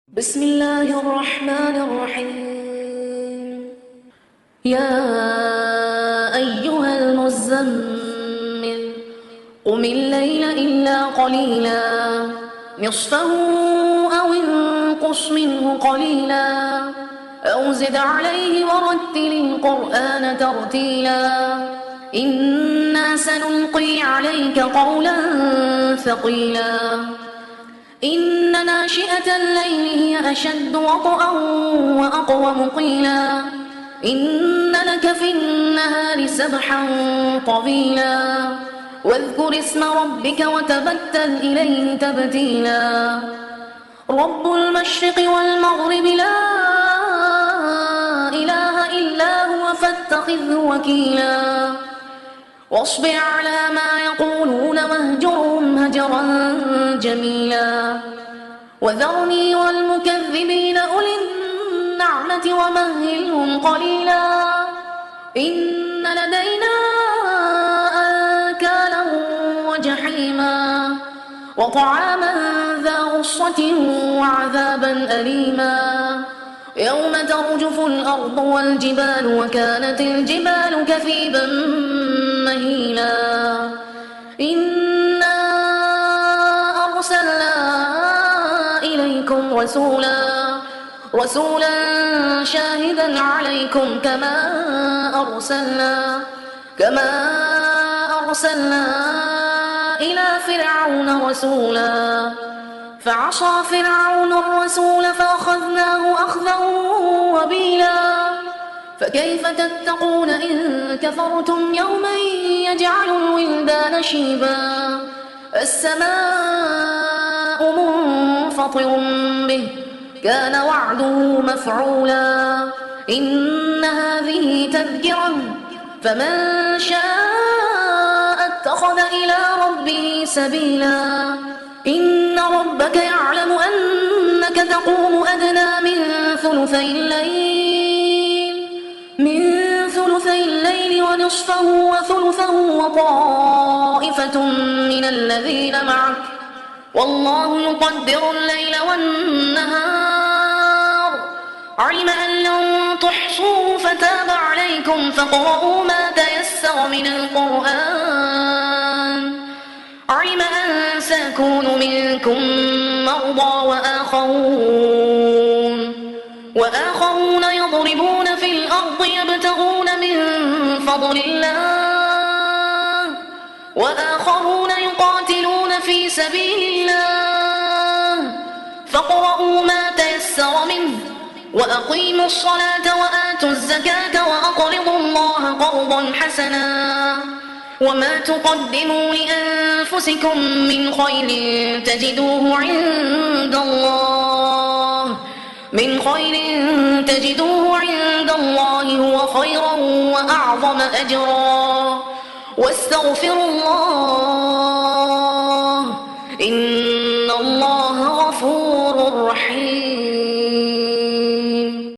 بسم الله الرحمن الرحيم. يا أيها المزمل قم الليل إلا قليلا نصفه أو انقص منه قليلا أو زد عليه ورتل القرآن ترتيلا إنا سنلقي عليك قولا ثقيلا إن ناشئة الليل هي أشد وطئا وأقوم قيلا إن لك في النهار سبحا طويلا واذكر اسم ربك وتبتل إليه تبتيلا رب المشرق والمغرب لا إله إلا هو فاتخذه وكيلا واصبر على ما يقولون واهجرهم هجرا جميلا وذرني والمكذبين أولي النعمة ومهلهم قليلا إن لدينا أنكالا وجحيما وطعاما ذا غصة وعذابا أليما يوم ترجف الأرض والجبال وكانت الجبال كثيبا مهيلا إنا أرسلنا إليكم رسولا شاهدا عليكم كما أرسلنا إلى فرعون رسولا فعصى فرعون الرسول فأخذناه أخذا وبيلا فكيف تتقون إن كفرتم يوما يجعل الولدان شيبا السماء منفطر به كان وعده مفعولا إن هذه تذكرة فمن شاء اتخذ إلى ربه سبيلا إن ربك يعلم أنك تقوم أدنى من ثلثي الليل ونصفه وثلثه وطائفة من الذين معك والله يقدر الليل والنهار علم أن لن تحصوا فتاب عليكم فاقرؤوا ما تيسر من القرآن علم أن سيكون منكم مرضى وآخرون يضربون في الأرض يبتغون من فضل الله وآخرون يقاتلون في سبيل الله فاقرؤوا ما تيسر منه وأقيموا الصلاة وآتوا الزكاة وأقرضوا الله قرضا حسنا وما تقدموا لأنفسكم من خير تجدوه عند الله هو خيرا وأعظم أجرا واستغفروا الله